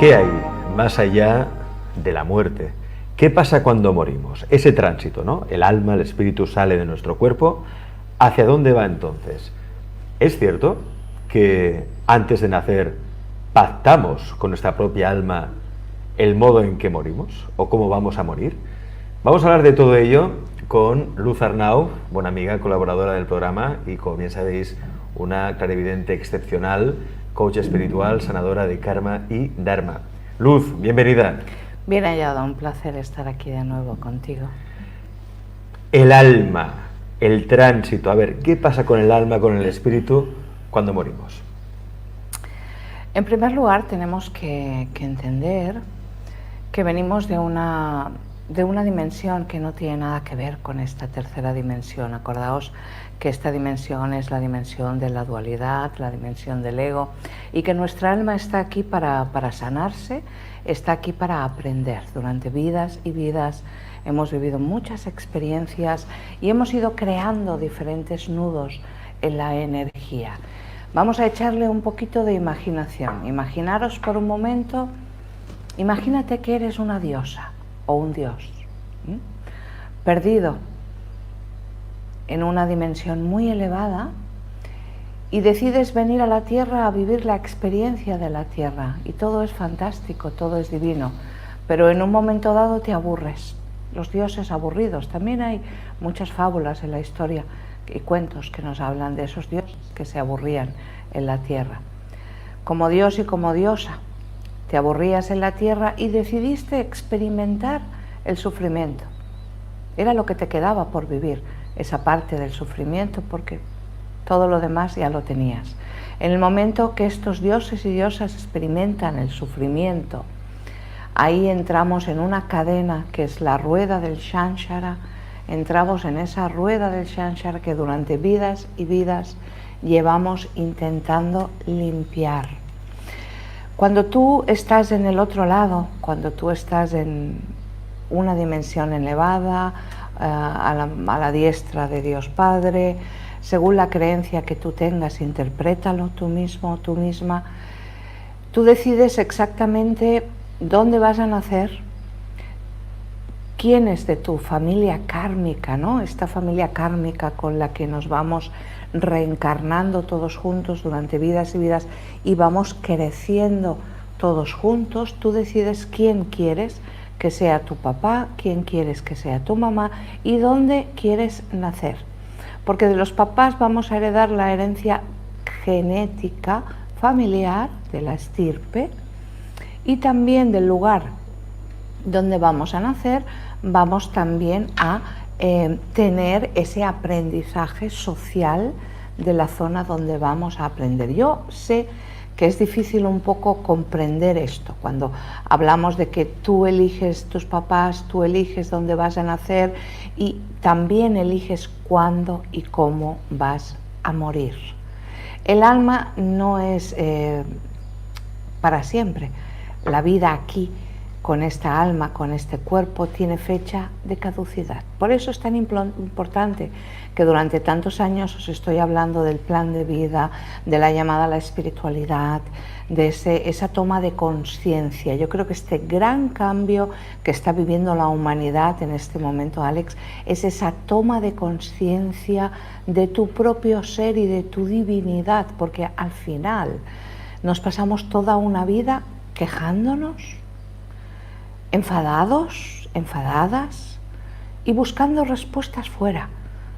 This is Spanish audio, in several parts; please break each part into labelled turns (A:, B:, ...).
A: ¿Qué hay más allá de la muerte? ¿Qué pasa cuando morimos? Ese tránsito, ¿no? El alma, el espíritu sale de nuestro cuerpo. ¿Hacia dónde va entonces? ¿Es cierto que antes de nacer pactamos con nuestra propia alma el modo en que morimos o cómo vamos a morir? Vamos a hablar de todo ello con Luz Arnau, buena amiga, colaboradora del programa y, como bien sabéis, una clarividente excepcional, coach espiritual, sanadora de karma y dharma. Luz, bienvenida.
B: Bien hallado, un placer estar aquí de nuevo contigo.
A: El alma, el tránsito, a ver, ¿qué pasa con el alma, con el espíritu cuando morimos?
B: En primer lugar, tenemos que entender que venimos de una dimensión que no tiene nada que ver con esta tercera dimensión. Acordaos que esta dimensión es la dimensión de la dualidad, la dimensión del ego, y que nuestra alma está aquí para sanarse, está aquí para aprender. Durante vidas y vidas hemos vivido muchas experiencias y hemos ido creando diferentes nudos en la energía. Vamos a echarle un poquito de imaginación. Imaginaros por un momento, imagínate que eres una diosa o un dios, perdido en una dimensión muy elevada, y decides venir a la Tierra a vivir la experiencia de la Tierra, y todo es fantástico, todo es divino, pero en un momento dado te aburres. Los dioses aburridos, también hay muchas fábulas en la historia y cuentos que nos hablan de esos dioses que se aburrían en la Tierra. Como dios y como diosa, te aburrías en la Tierra y decidiste experimentar el sufrimiento. Era lo que te quedaba por vivir, esa parte del sufrimiento, porque todo lo demás ya lo tenías. En el momento que estos dioses y diosas experimentan el sufrimiento, ahí entramos en una cadena que es la rueda del Shanshara. Entramos en esa rueda del Shanshara que durante vidas y vidas llevamos intentando limpiar. Cuando tú estás en el otro lado, cuando tú estás en una dimensión elevada, a la diestra de Dios Padre, según la creencia que tú tengas, interprétalo tú mismo, tú misma, tú decides exactamente dónde vas a nacer, quién es de tu familia kármica, ¿no? Esta familia kármica con la que nos vamos reencarnando todos juntos durante vidas y vidas y vamos creciendo todos juntos. Tú decides quién quieres que sea tu papá, quién quieres que sea tu mamá y dónde quieres nacer. Porque de los papás vamos a heredar la herencia genética familiar de la estirpe, y también del lugar donde vamos a nacer vamos también a tener ese aprendizaje social de la zona donde vamos a aprender. Yo sé que es difícil un poco comprender esto, cuando hablamos de que tú eliges tus papás, tú eliges dónde vas a nacer y también eliges cuándo y cómo vas a morir. El alma no es para siempre. La vida aquí, con esta alma, con este cuerpo, tiene fecha de caducidad. Por eso es tan importante que durante tantos años os estoy hablando del plan de vida, de la llamada a la espiritualidad, de esa toma de conciencia. Yo creo que este gran cambio que está viviendo la humanidad en este momento, Alex, es esa toma de conciencia de tu propio ser y de tu divinidad, porque al final nos pasamos toda una vida quejándonos, enfadados, enfadadas y buscando respuestas fuera.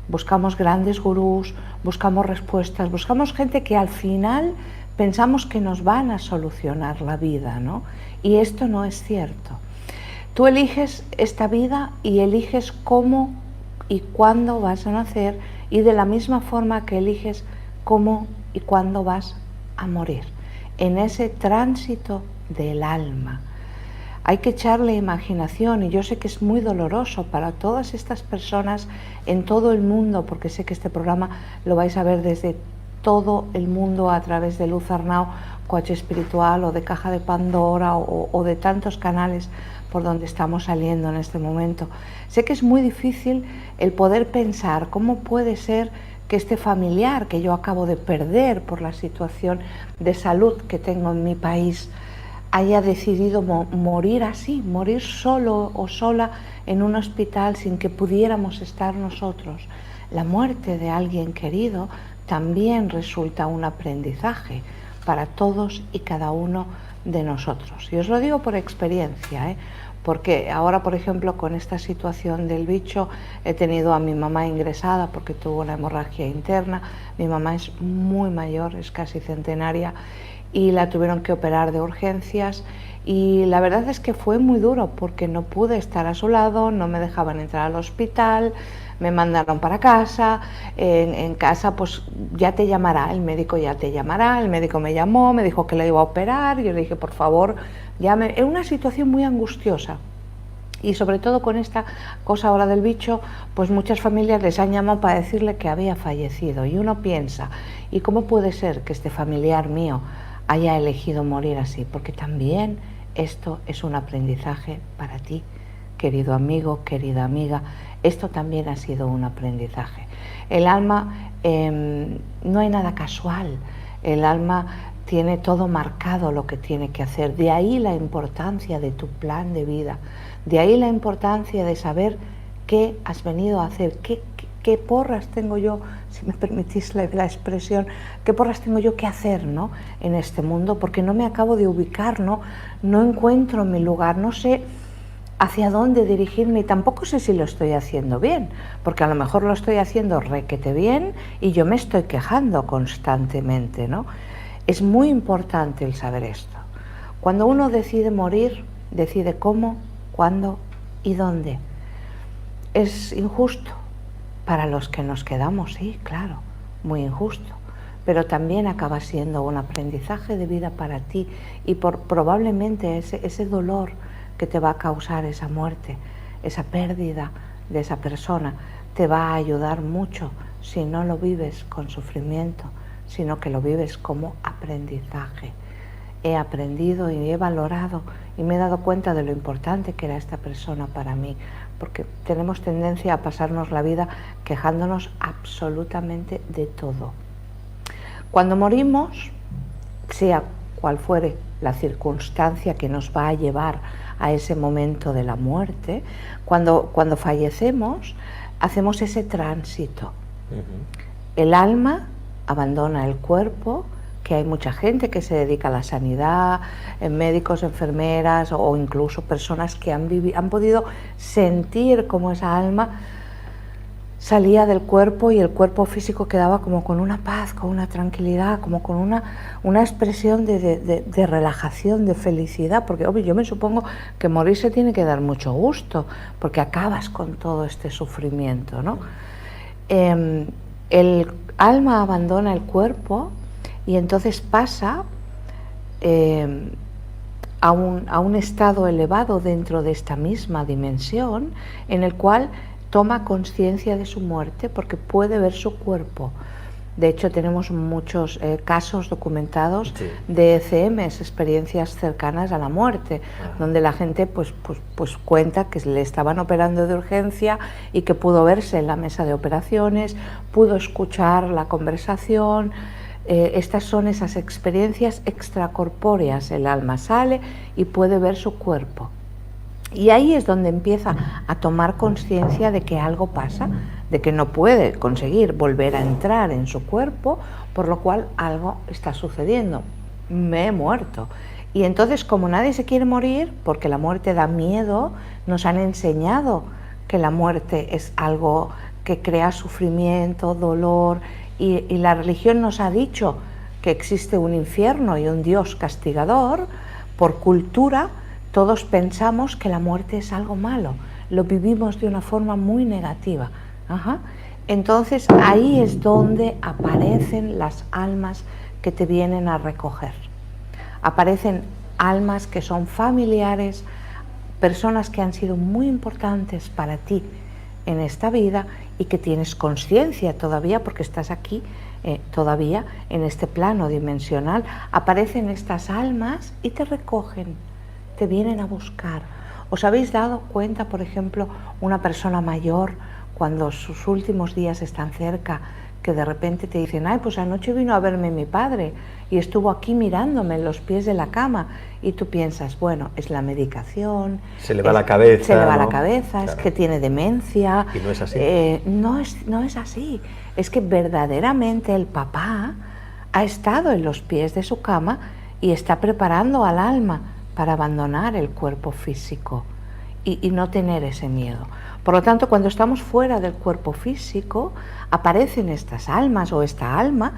B: Buscamos grandes gurús, buscamos respuestas, buscamos gente que al final pensamos que nos van a solucionar la vida, ¿no? Y esto no es cierto. Tú eliges esta vida y eliges cómo y cuándo vas a nacer, y de la misma forma que eliges cómo y cuándo vas a morir. En ese tránsito del alma hay que echarle imaginación, y yo sé que es muy doloroso para todas estas personas en todo el mundo, porque sé que este programa lo vais a ver desde todo el mundo a través de Luz Arnau, coach espiritual, o de Caja de Pandora, o de tantos canales por donde estamos saliendo en este momento. Sé que es muy difícil el poder pensar cómo puede ser que este familiar que yo acabo de perder por la situación de salud que tengo en mi país haya decidido morir así, morir solo o sola en un hospital sin que pudiéramos estar nosotros. La muerte de alguien querido también resulta un aprendizaje para todos y cada uno de nosotros. Y os lo digo por experiencia, porque ahora, por ejemplo, con esta situación del bicho, he tenido a mi mamá ingresada porque tuvo una hemorragia interna. Mi mamá es muy mayor, es casi centenaria, y la tuvieron que operar de urgencias, y la verdad es que fue muy duro porque no pude estar a su lado, no me dejaban entrar al hospital, me mandaron para casa. En casa pues ya te llamará, el médico ya te llamará. El médico me llamó, me dijo que le iba a operar, yo le dije por favor llame. Era una situación muy angustiosa. Y sobre todo con esta cosa ahora del bicho, pues muchas familias les han llamado para decirle que había fallecido. Y uno piensa, ¿y cómo puede ser que este familiar mío haya elegido morir así? Porque también esto es un aprendizaje para ti, querido amigo, querida amiga. Esto también ha sido un aprendizaje. El alma, no hay nada casual. El alma tiene todo marcado lo que tiene que hacer. De ahí la importancia de tu plan de vida. De ahí la importancia de saber qué has venido a hacer, qué porras tengo yo, si me permitís la expresión, qué porras tengo yo que hacer, ¿no?, en este mundo, porque no me acabo de ubicar, no encuentro mi lugar, no sé hacia dónde dirigirme y tampoco sé si lo estoy haciendo bien, porque a lo mejor lo estoy haciendo requete bien y yo me estoy quejando constantemente, ¿no? Es muy importante el saber esto. Cuando uno decide morir, decide cómo, cuándo y dónde. Es injusto para los que nos quedamos, sí, claro, muy injusto, pero también acaba siendo un aprendizaje de vida para ti, y probablemente ese dolor que te va a causar esa muerte, esa pérdida de esa persona, te va a ayudar mucho si no lo vives con sufrimiento, sino que lo vives como aprendizaje. He aprendido y he valorado y me he dado cuenta de lo importante que era esta persona para mí, porque tenemos tendencia a pasarnos la vida quejándonos absolutamente de todo. Cuando morimos, sea cual fuere la circunstancia que nos va a llevar a ese momento de la muerte, cuando fallecemos, hacemos ese tránsito. El alma abandona el cuerpo, que hay mucha gente que se dedica a la sanidad, médicos, enfermeras o incluso personas que han podido sentir cómo esa alma salía del cuerpo y el cuerpo físico quedaba como con una paz, con una tranquilidad, como con una expresión de relajación, de felicidad, porque obvio, yo me supongo que morirse tiene que dar mucho gusto, porque acabas con todo este sufrimiento, ¿no? El alma abandona el cuerpo y entonces pasa a un estado elevado dentro de esta misma dimensión, en el cual toma conciencia de su muerte porque puede ver su cuerpo. De hecho, tenemos muchos casos documentados de ECMs, experiencias cercanas a la muerte, donde la gente pues cuenta que le estaban operando de urgencia y que pudo verse en la mesa de operaciones, pudo escuchar la conversación. Estas son esas experiencias extracorpóreas. El alma sale y puede ver su cuerpo. Y ahí es donde empieza a tomar conciencia de que algo pasa, de que no puede conseguir volver a entrar en su cuerpo, por lo cual algo está sucediendo. Me he muerto. Y entonces, como nadie se quiere morir, porque la muerte da miedo, nos han enseñado que la muerte es algo que crea sufrimiento, dolor, y la religión nos ha dicho que existe un infierno y un Dios castigador. Por cultura, todos pensamos que la muerte es algo malo, lo vivimos de una forma muy negativa. Entonces ahí es donde aparecen las almas que te vienen a recoger. Aparecen almas que son familiares, personas que han sido muy importantes para ti en esta vida y que tienes conciencia todavía porque estás aquí todavía en este plano dimensional. Aparecen estas almas y te recogen, te vienen a buscar. ¿Os habéis dado cuenta, por ejemplo, una persona mayor cuando sus últimos días están cerca, que de repente te dicen, ay, pues anoche vino a verme mi padre y estuvo aquí mirándome en los pies de la cama, y tú piensas, bueno, es la medicación,
A: se le va la cabeza,
B: se le va
A: ¿no?
B: la cabeza, claro, es que tiene demencia.
A: Y no es así.
B: No es así, es que verdaderamente el papá ha estado en los pies de su cama y está preparando al alma para abandonar el cuerpo físico y no tener ese miedo. Por lo tanto, cuando estamos fuera del cuerpo físico, aparecen estas almas o esta alma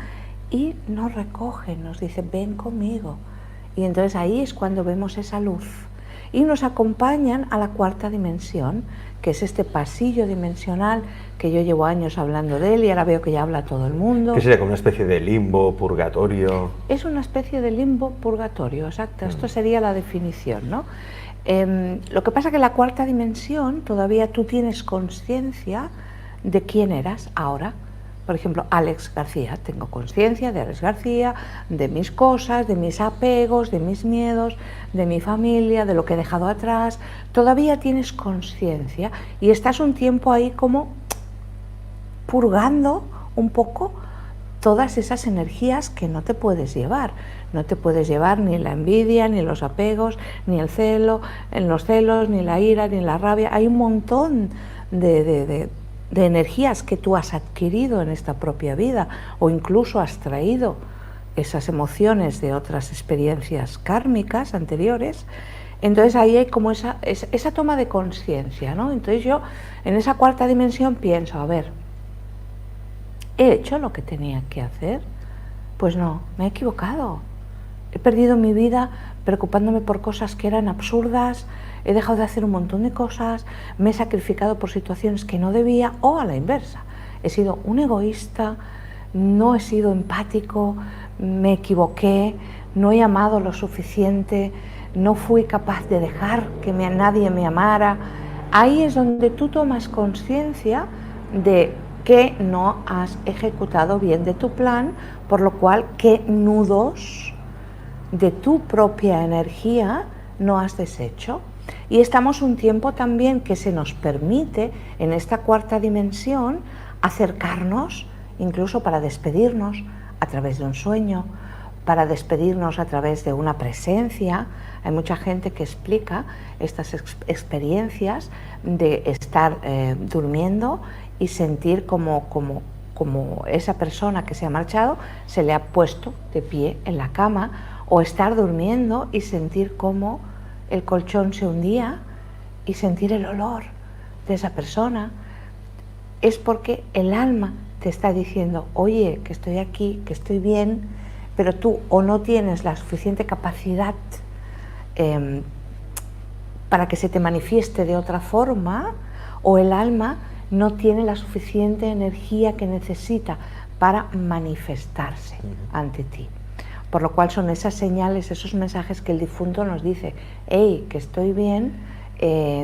B: y nos recogen, nos dicen, ven conmigo. Y entonces ahí es cuando vemos esa luz. Y nos acompañan a la cuarta dimensión, que es este pasillo dimensional que yo llevo años hablando de él y ahora veo que ya habla todo el mundo.
A: ¿Qué sería como una especie de limbo, purgatorio?
B: Es una especie de limbo, purgatorio, exacto. Esto sería la definición, ¿no? Lo que pasa es que en la cuarta dimensión todavía tú tienes conciencia de quién eras ahora. Por ejemplo, Alex García, tengo conciencia de Alex García, de mis cosas, de mis apegos, de mis miedos, de mi familia, de lo que he dejado atrás. Todavía tienes conciencia y estás un tiempo ahí como purgando un poco todas esas energías que no te puedes llevar. No te puedes llevar ni la envidia, ni los apegos, ni el celo, en los celos, ni la ira, ni la rabia. Hay un montón de energías que tú has adquirido en esta propia vida o incluso has traído esas emociones de otras experiencias kármicas anteriores. Entonces ahí hay como esa toma de conciencia, ¿no? Entonces yo en esa cuarta dimensión pienso, a ver, ¿he hecho lo que tenía que hacer? Pues no, me he equivocado. He perdido mi vida preocupándome por cosas que eran absurdas, he dejado de hacer un montón de cosas, me he sacrificado por situaciones que no debía, o a la inversa. He sido un egoísta, no he sido empático, me equivoqué, no he amado lo suficiente, no fui capaz de dejar que nadie me amara. Ahí es donde tú tomas conciencia de que no has ejecutado bien de tu plan, por lo cual qué nudos de tu propia energía no has deshecho. Y estamos un tiempo también que se nos permite en esta cuarta dimensión acercarnos, incluso para despedirnos a través de un sueño, para despedirnos a través de una presencia. Hay mucha gente que explica estas experiencias de estar durmiendo y sentir como esa persona que se ha marchado se le ha puesto de pie en la cama, o estar durmiendo y sentir como el colchón se hundía y sentir el olor de esa persona. Es porque el alma te está diciendo, oye, que estoy aquí, que estoy bien, pero tú o no tienes la suficiente capacidad para que se te manifieste de otra forma, o el alma no tiene la suficiente energía que necesita para manifestarse ante ti. Por lo cual son esas señales, esos mensajes que el difunto nos dice, hey, que estoy bien,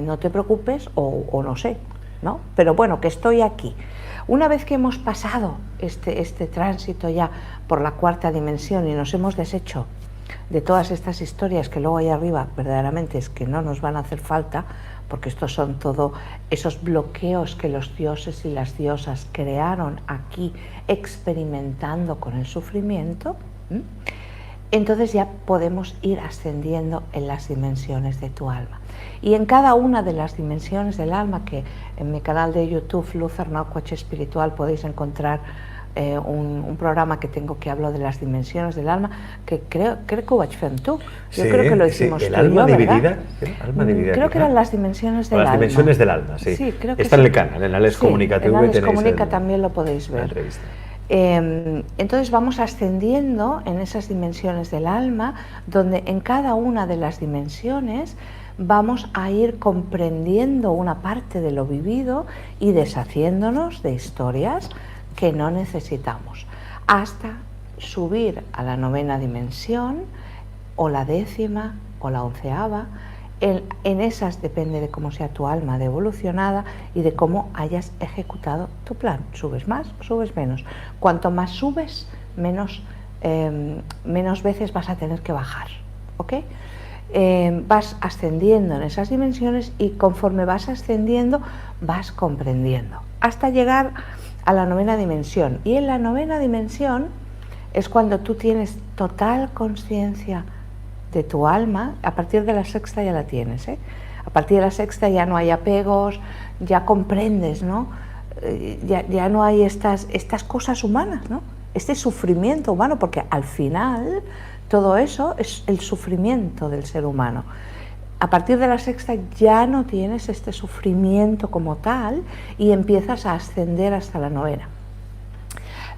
B: no te preocupes, o no sé, ¿no? Pero bueno, que estoy aquí. Una vez que hemos pasado este tránsito ya por la cuarta dimensión y nos hemos deshecho de todas estas historias que luego ahí arriba verdaderamente es que no nos van a hacer falta, porque estos son todo esos bloqueos que los dioses y las diosas crearon aquí experimentando con el sufrimiento, entonces ya podemos ir ascendiendo en las dimensiones de tu alma. Y en cada una de las dimensiones del alma, que en mi canal de YouTube, Luz Arnau Coach Espiritual, podéis encontrar un programa que tengo que hablo de las dimensiones del alma, que creo que ho vaig fer amb tu. Yo creo que lo hicimos
A: el
B: tú
A: alma
B: y yo,
A: dividida,
B: ¿verdad?
A: alma dividida,
B: creo que eran las dimensiones del alma.
A: Las dimensiones del alma, sí.
B: Sí, creo que
A: está
B: sí.
A: en el canal, en Alex Comunica TV
B: en Alex
A: tenéis
B: Comunica también lo podéis ver.
A: la entrevista.
B: Entonces vamos ascendiendo en esas dimensiones del alma, donde en cada una de las dimensiones vamos a ir comprendiendo una parte de lo vivido y deshaciéndonos de historias que no necesitamos, hasta subir a la 9ª dimensión, o la 10ª, o la 11ª. En esas depende de cómo sea tu alma de evolucionada y de cómo hayas ejecutado tu plan. Subes más, subes menos. Cuanto más subes, menos veces vas a tener que bajar, ¿ok? Vas ascendiendo en esas dimensiones y conforme vas ascendiendo vas comprendiendo. hasta llegar a la novena dimensión. Y en la novena dimensión es cuando tú tienes total conciencia de tu alma. A partir de la sexta ya la tienes, ¿eh? A partir de la sexta ya no hay apegos, ya comprendes, ¿no? Ya no hay estas cosas humanas, ¿no? Este sufrimiento humano, porque al final todo eso es el sufrimiento del ser humano. A partir de la sexta ya no tienes este sufrimiento como tal y empiezas a ascender hasta la novena.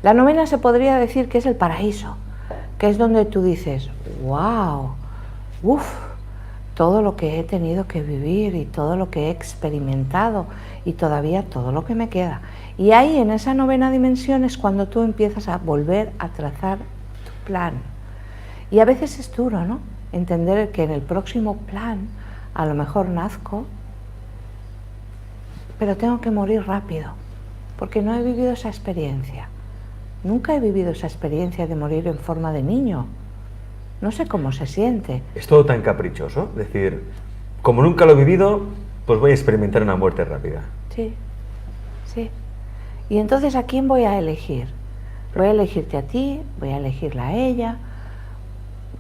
B: La novena se podría decir que es el paraíso, que es donde tú dices, wow, todo lo que he tenido que vivir y todo lo que he experimentado y todavía todo lo que me queda. Y ahí en esa novena dimensión es cuando tú empiezas a volver a trazar tu plan. Y a veces es duro, ¿no? Entender que en el próximo plan a lo mejor nazco, pero tengo que morir rápido, porque no he vivido esa experiencia. Nunca he vivido esa experiencia de morir en forma de niño. No sé cómo se siente.
A: Es todo tan caprichoso, es decir, como nunca lo he vivido, pues voy a experimentar una muerte rápida.
B: Sí, sí. Y entonces, ¿a quién voy a elegir? Voy a elegirte a ti, voy a elegirla a ella,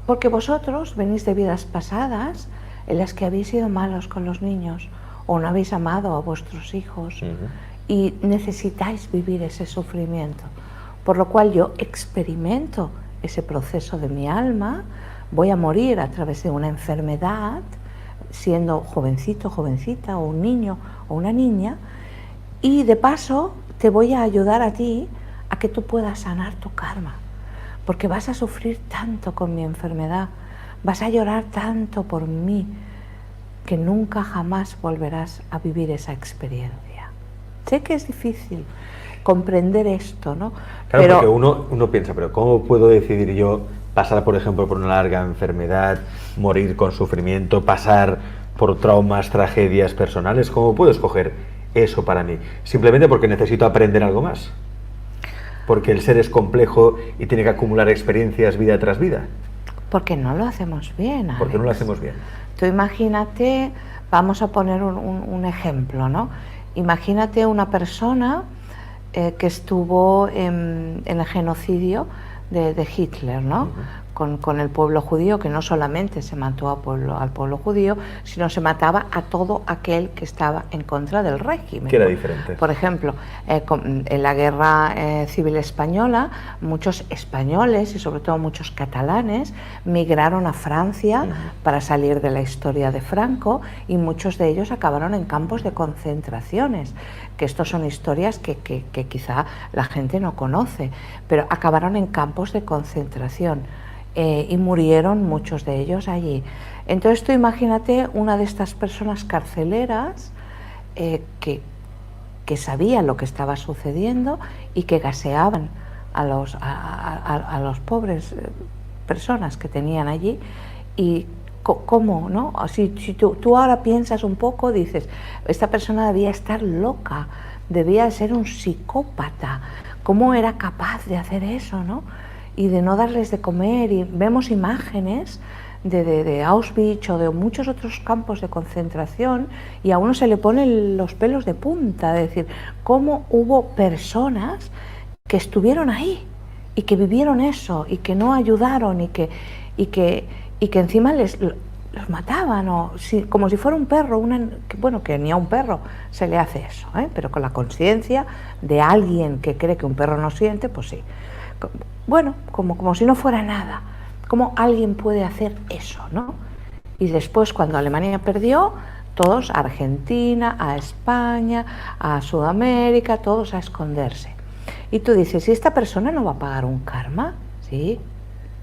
B: porque vosotros venís de vidas pasadas en las que habéis sido malos con los niños o no habéis amado a vuestros hijos y necesitáis vivir ese sufrimiento. Por lo cual yo experimento ese proceso de mi alma, voy a morir a través de una enfermedad, siendo jovencito, jovencita, o un niño o una niña, y de paso te voy a ayudar a ti a que tú puedas sanar tu karma, porque vas a sufrir tanto con mi enfermedad, vas a llorar tanto por mí, que nunca jamás volverás a vivir esa experiencia. Sé que es difícil comprender esto, ¿no?
A: Claro,
B: pero
A: porque uno piensa, pero ¿cómo puedo decidir yo pasar, por ejemplo, por una larga enfermedad, morir con sufrimiento, pasar por traumas, tragedias personales? ¿Cómo puedo escoger eso para mí? Simplemente porque necesito aprender algo más. Porque el ser es complejo y tiene que acumular experiencias vida tras vida.
B: porque no lo hacemos bien, Alex.
A: Porque no lo hacemos bien.
B: Tú imagínate, vamos a poner un ejemplo, ¿no? Imagínate una persona que estuvo en el genocidio de Hitler, ¿no? Con el pueblo judío, que no solamente se mató al pueblo judío, sino se mataba a todo aquel que estaba en contra del régimen.
A: Que era diferente.
B: Por ejemplo, en la guerra civil española, muchos españoles y sobre todo muchos catalanes migraron a Francia para salir de la historia de Franco, y muchos de ellos acabaron en campos de concentraciones, que estos son historias que quizá la gente no conoce, pero acabaron en campos de concentración. Y murieron muchos de ellos allí. Entonces tú imagínate una de estas personas carceleras que sabía lo que estaba sucediendo y que gaseaban a los pobres personas que tenían allí. Y cómo, ¿no? Si tú ahora piensas un poco, dices, esta persona debía estar loca, debía ser un psicópata. ¿Cómo era capaz de hacer eso, no? Y de no darles de comer, y vemos imágenes de Auschwitz o de muchos otros campos de concentración, y a uno se le ponen los pelos de punta, de decir, cómo hubo personas que estuvieron ahí y que vivieron eso y que no ayudaron y que encima los mataban, como si fuera un perro, que ni a un perro se le hace eso, pero con la conciencia de alguien que cree que un perro no siente, pues sí. Bueno, como si no fuera nada. ¿Cómo alguien puede hacer eso, no? Y después, cuando Alemania perdió, todos a Argentina, a España, a Sudamérica, todos a esconderse. Y tú dices, ¿y esta persona no va a pagar un karma? Sí,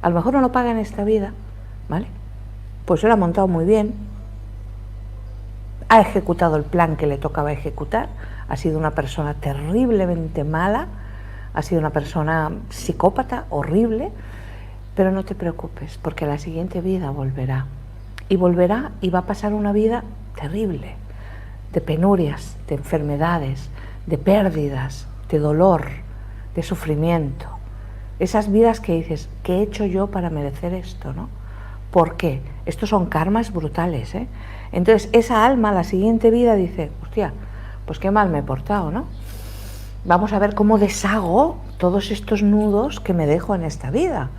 B: a lo mejor no lo paga en esta vida, ¿vale? Pues él ha montado muy bien, ha ejecutado el plan que le tocaba ejecutar, ha sido una persona terriblemente mala, ha sido una persona psicópata, horrible, pero no te preocupes, porque la siguiente vida volverá. Y volverá y va a pasar una vida terrible, de penurias, de enfermedades, de pérdidas, de dolor, de sufrimiento. Esas vidas que dices, ¿qué he hecho yo para merecer esto, no? ¿Por qué? Estos son karmas brutales, ¿eh? Entonces esa alma, la siguiente vida, dice, hostia, pues qué mal me he portado, ¿no? vamos a ver cómo deshago todos estos nudos que me dejo en esta vida.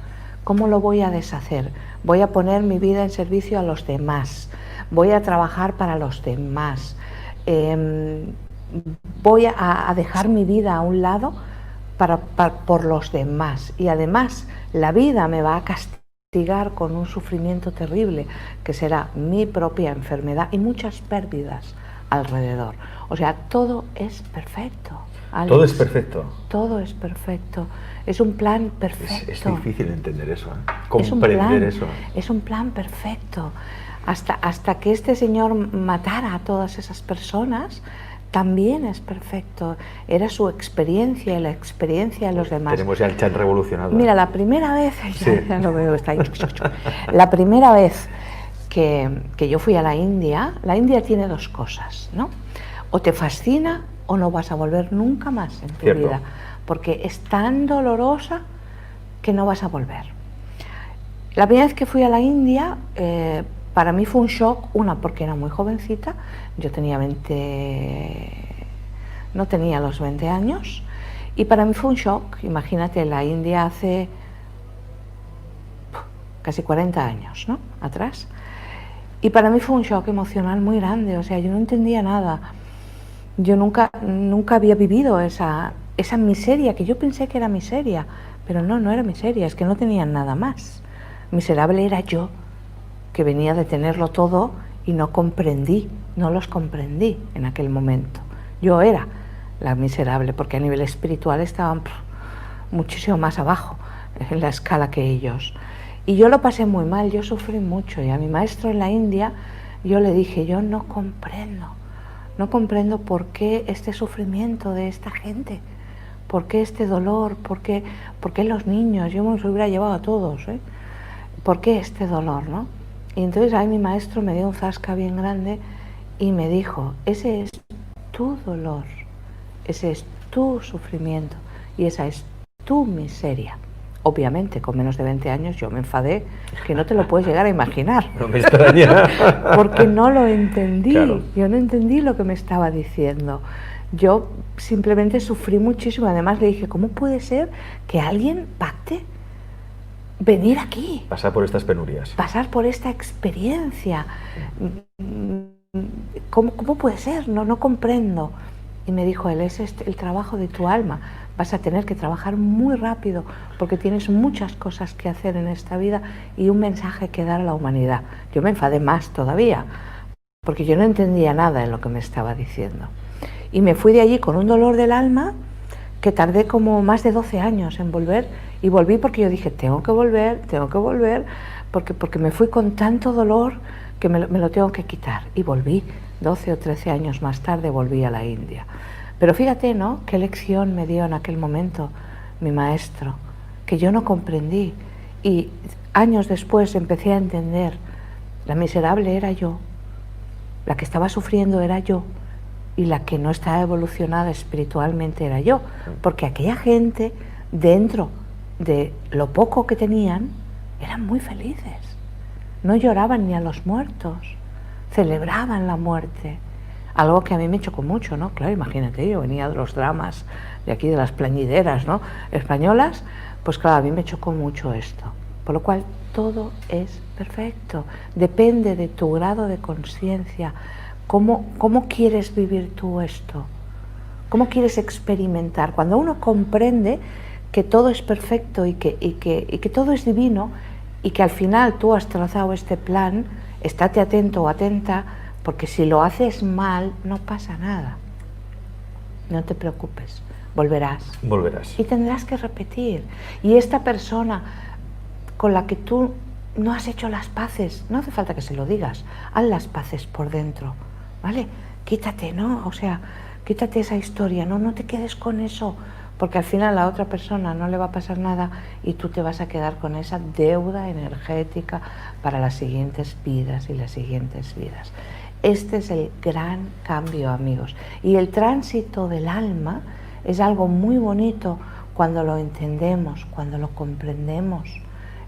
B: ¿Cómo lo voy a deshacer? Voy a poner mi vida en servicio a los demás, voy a trabajar para los demás, voy a dejar mi vida a un lado por los demás, y además la vida me va a castigar con un sufrimiento terrible que será mi propia enfermedad y muchas pérdidas alrededor. O sea, todo es perfecto, Alex.
A: Todo es perfecto.
B: Todo es perfecto. Es un plan perfecto.
A: Es difícil entender eso, ¿eh? Comprender eso.
B: Es un plan perfecto. Hasta que este señor matara a todas esas personas, también es perfecto. Era su experiencia y la experiencia de los demás.
A: Tenemos ya el chat revolucionado.
B: Mira, la primera vez,
A: sí.
B: ya lo veo, está ahí. La primera vez que yo fui a la India tiene dos cosas, ¿no? O te fascina o no vas a volver nunca más en tu
A: Cierto.
B: vida, porque es tan dolorosa que no vas a volver. La primera vez que fui a la India, para mí fue un shock, porque era muy jovencita, yo tenía no tenía los 20 años, y para mí fue un shock. Imagínate, la India hace casi 40 años, ¿no?, atrás, y para mí fue un shock emocional muy grande. O sea, yo no entendía nada, yo nunca había vivido esa miseria, que yo pensé que era miseria, pero no era miseria, es que no tenían nada más. Miserable era yo, que venía de tenerlo todo y no los comprendí en aquel momento. Yo era la miserable, porque a nivel espiritual estaban muchísimo más abajo en la escala que ellos. Y yo lo pasé muy mal, yo sufrí mucho, y a mi maestro en la India yo le dije, yo no comprendo por qué este sufrimiento de esta gente, por qué este dolor, por qué los niños, yo me los hubiera llevado a todos, ¿eh? ¿Por qué este dolor, no? Y entonces ahí mi maestro me dio un zasca bien grande y me dijo, ese es tu dolor, ese es tu sufrimiento y esa es tu miseria. Obviamente, con menos de 20 años yo me enfadé, que no te lo puedes llegar a imaginar.
A: No me extraña.
B: Porque no lo entendí,
A: claro.
B: Yo no entendí lo que me estaba diciendo. Yo simplemente sufrí muchísimo. Además le dije, ¿cómo puede ser que alguien pacte venir aquí?
A: Pasar por estas penurias.
B: Pasar por esta experiencia. ¿Cómo puede ser? No comprendo. Y me dijo él, es el trabajo de tu alma. Vas a tener que trabajar muy rápido porque tienes muchas cosas que hacer en esta vida y un mensaje que dar a la humanidad. Yo me enfadé más todavía porque yo no entendía nada de lo que me estaba diciendo. Y me fui de allí con un dolor del alma que tardé como más de 12 años en volver, y volví porque yo dije, tengo que volver, porque me fui con tanto dolor que me lo tengo que quitar. Y volví, 12 o 13 años más tarde volví a la India. Pero fíjate, ¿no?, qué lección me dio en aquel momento mi maestro, que yo no comprendí. Y años después empecé a entender, la miserable era yo, la que estaba sufriendo era yo, y la que no estaba evolucionada espiritualmente era yo, porque aquella gente, dentro de lo poco que tenían, eran muy felices. No lloraban ni a los muertos, celebraban la muerte. Algo que a mí me chocó mucho, ¿no? Claro, imagínate, yo venía de los dramas de aquí, de las plañideras, ¿no?, españolas, pues claro, a mí me chocó mucho esto. Por lo cual, todo es perfecto. Depende de tu grado de conciencia. ¿Cómo quieres vivir tú esto? ¿Cómo quieres experimentar? Cuando uno comprende que todo es perfecto y que todo es divino, y que al final tú has trazado este plan, estate atento o atenta, porque si lo haces mal no pasa nada. No te preocupes, volverás. Y tendrás que repetir. Y esta persona con la que tú no has hecho las paces, no hace falta que se lo digas, haz las paces por dentro, ¿vale? Quítate, ¿no? O sea, quítate esa historia, no te quedes con eso, porque al final a la otra persona no le va a pasar nada y tú te vas a quedar con esa deuda energética para las siguientes vidas y las siguientes vidas. Este es el gran cambio, amigos. Y el tránsito del alma es algo muy bonito cuando lo entendemos, cuando lo comprendemos.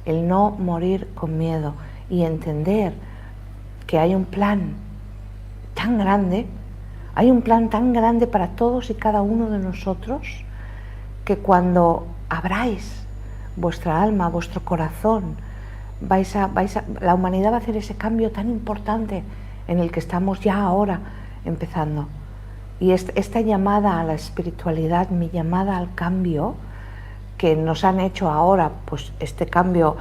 B: El no morir con miedo y entender que hay un plan tan grande. Hay un plan tan grande para todos y cada uno de nosotros que cuando abráis vuestra alma, vuestro corazón, la humanidad va a hacer ese cambio tan importante en el que estamos ya ahora empezando. Y esta llamada a la espiritualidad, mi llamada al cambio, que nos han hecho ahora, pues este cambio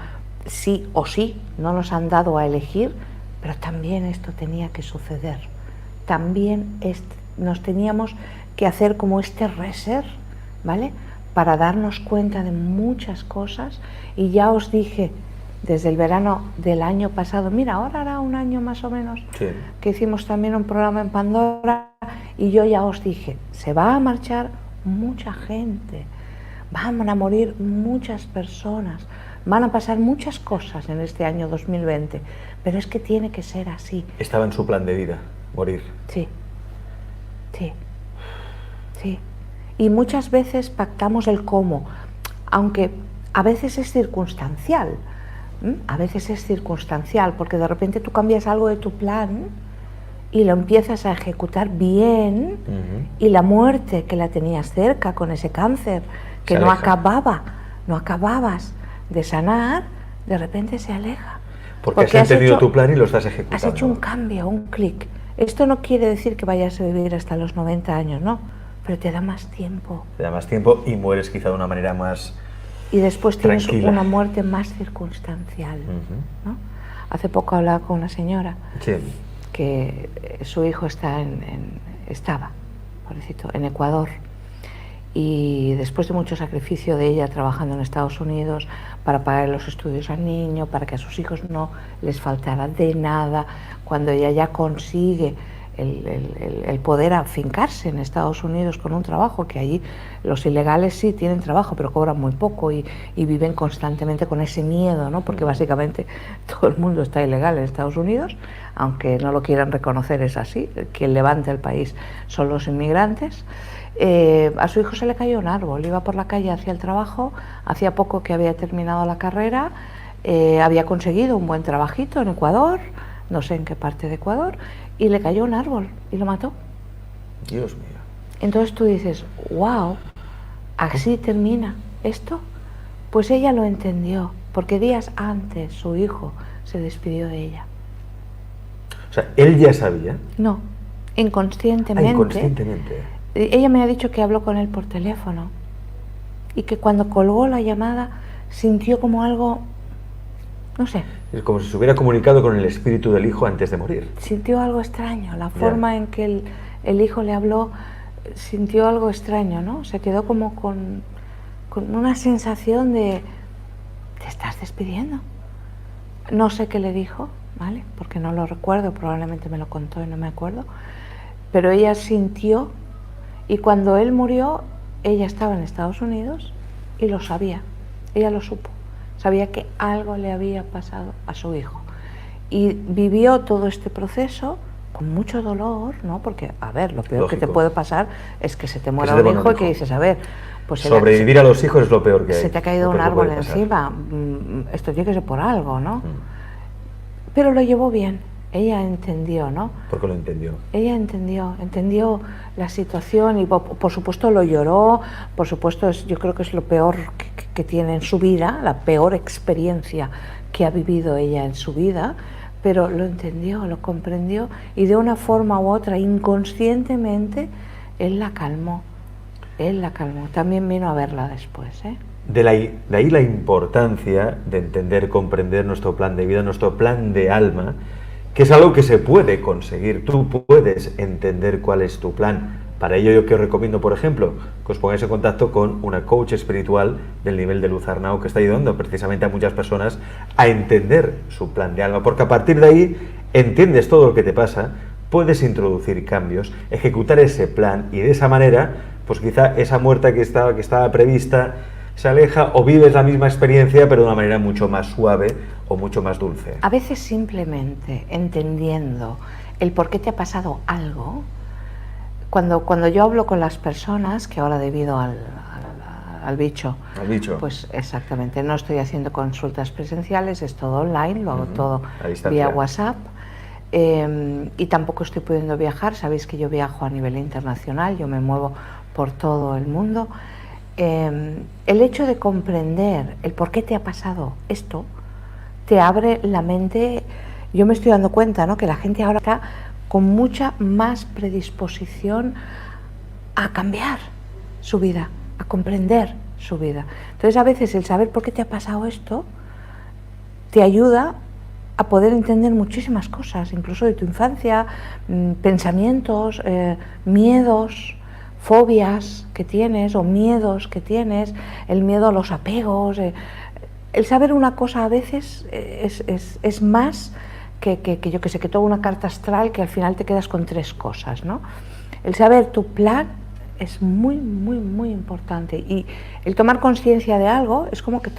B: sí o sí, no nos han dado a elegir, pero también esto tenía que suceder. También nos teníamos que hacer como este reset, ¿vale? Para darnos cuenta de muchas cosas. Y ya os dije desde el verano del año pasado, mira, ahora hará un año más o menos, sí, que hicimos también un programa en Pandora, y yo ya os dije, se va a marchar mucha gente, van a morir muchas personas, van a pasar muchas cosas en este año 2020, pero es que tiene que ser así.
A: Estaba en su plan de vida, morir.
B: Sí, sí, sí. Y muchas veces pactamos el cómo, aunque a veces es circunstancial. A veces es circunstancial, porque de repente tú cambias algo de tu plan y lo empiezas a ejecutar bien, y la muerte que la tenías cerca con ese cáncer, que no acababas de sanar, de repente se aleja.
A: Porque has entendido tu plan y lo estás ejecutando.
B: Has hecho un cambio, un clic. Esto no quiere decir que vayas a vivir hasta los 90 años, no, pero te da más tiempo.
A: Te da más tiempo y mueres quizá de una manera más...
B: Y después tienes
A: tranquila,
B: una muerte más circunstancial, ¿no? Hace poco hablaba con una señora, sí, que su hijo estaba, pobrecito, en Ecuador, y después de mucho sacrificio de ella trabajando en Estados Unidos para pagar los estudios al niño, para que a sus hijos no les faltara de nada, cuando ella ya consigue el poder afincarse en Estados Unidos con un trabajo, que allí los ilegales sí tienen trabajo, pero cobran muy poco y viven constantemente con ese miedo, ¿no? Porque básicamente todo el mundo está ilegal en Estados Unidos, aunque no lo quieran reconocer, es así. Quien levanta el país son los inmigrantes. A su hijo se le cayó un árbol, iba por la calle hacia el trabajo, hacía poco que había terminado la carrera, había conseguido un buen trabajito en Ecuador, no sé en qué parte de Ecuador, y le cayó un árbol y lo mató.
A: Dios mío.
B: Entonces tú dices, wow, ¿así termina esto? Pues ella lo entendió, porque días antes su hijo se despidió de ella.
A: O sea, ¿él ya sabía?
B: No, inconscientemente.
A: Inconscientemente.
B: Ella me ha dicho que habló con él por teléfono y que cuando colgó la llamada sintió como algo, no sé.
A: Es como si se hubiera comunicado con el espíritu del hijo antes de morir.
B: Sintió algo extraño, la forma en que el hijo le habló, sintió algo extraño, ¿no? Se quedó como con una sensación de, ¿te estás despidiendo? No sé qué le dijo, ¿vale? Porque no lo recuerdo, probablemente me lo contó y no me acuerdo, pero ella sintió, y cuando él murió, ella estaba en Estados Unidos y lo sabía, ella lo supo. Sabía que algo le había pasado a su hijo y vivió todo este proceso con mucho dolor, ¿no? Porque, a ver, lo peor que te puede pasar es que se te muera un hijo y que dices, a ver, pues
A: sobrevivir a los hijos es lo peor que hay.
B: Se te ha caído un árbol encima, esto tiene que ser por algo, ¿no? Pero lo llevó bien, ella entendió, ¿no?
A: ¿Por qué lo entendió?
B: Ella entendió la situación y por supuesto lo lloró, por supuesto yo creo que es lo peor que tiene en su vida, la peor experiencia que ha vivido ella en su vida, pero lo entendió, lo comprendió y de una forma u otra, inconscientemente, él la calmó. También vino a verla después, ¿eh?
A: De ahí la importancia de entender, comprender nuestro plan de vida, nuestro plan de alma, que es algo que se puede conseguir. Tú puedes entender cuál es tu plan. Para ello yo que os recomiendo, por ejemplo, que os pongáis en contacto con una coach espiritual del nivel de Luz Arnau, que está ayudando precisamente a muchas personas a entender su plan de alma, porque a partir de ahí entiendes todo lo que te pasa, puedes introducir cambios, ejecutar ese plan y de esa manera, pues quizá esa muerte que estaba prevista se aleja o vives la misma experiencia pero de una manera mucho más suave o mucho más dulce.
B: A veces simplemente entendiendo el por qué te ha pasado algo. Cuando yo hablo con las personas, que ahora debido al bicho, pues exactamente, no estoy haciendo consultas presenciales, es todo online, lo hago todo vía WhatsApp, y tampoco estoy pudiendo viajar. Sabéis que yo viajo a nivel internacional, yo me muevo por todo el mundo. El hecho de comprender el por qué te ha pasado esto te abre la mente. Yo me estoy dando cuenta, ¿no?, que la gente ahora está con mucha más predisposición a cambiar su vida, a comprender su vida. Entonces, a veces el saber por qué te ha pasado esto te ayuda a poder entender muchísimas cosas, incluso de tu infancia, pensamientos, miedos, fobias que tienes o miedos que tienes, el miedo a los apegos. El saber una cosa a veces es más que yo que sé, que toda una carta astral que al final te quedas con 3 cosas, ¿no? El saber tu plan es muy, muy, muy importante, y el tomar conciencia de algo es como que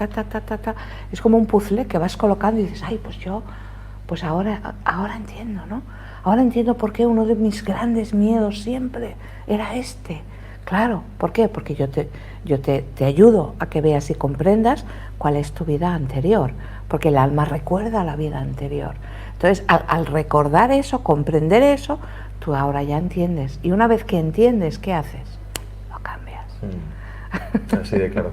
B: es como un puzzle que vas colocando y dices, ay, pues ahora entiendo, ¿no? Ahora entiendo por qué uno de mis grandes miedos siempre era este. Claro, ¿por qué? Porque yo te ayudo a que veas y comprendas cuál es tu vida anterior, porque el alma recuerda la vida anterior. Entonces, al recordar eso, comprender eso, tú ahora ya entiendes. Y una vez que entiendes, ¿qué haces? Lo cambias.
A: Así de claro.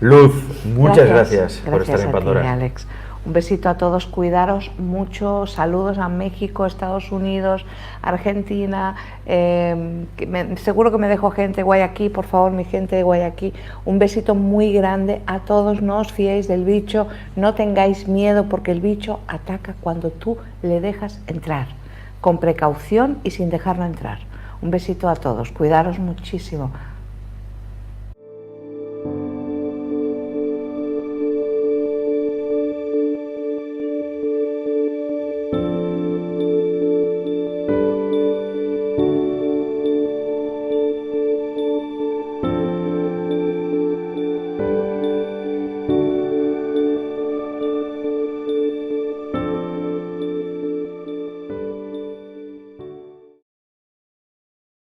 A: Luz, muchas gracias por estar en Pandora.
B: Gracias a ti, Alex. Un besito a todos, cuidaros mucho, saludos a México, Estados Unidos, Argentina, seguro que me dejo gente de Guayaquil, por favor, mi gente de Guayaquil, un besito muy grande a todos, no os fiéis del bicho, no tengáis miedo porque el bicho ataca cuando tú le dejas entrar, con precaución y sin dejarlo entrar. Un besito a todos, cuidaros muchísimo.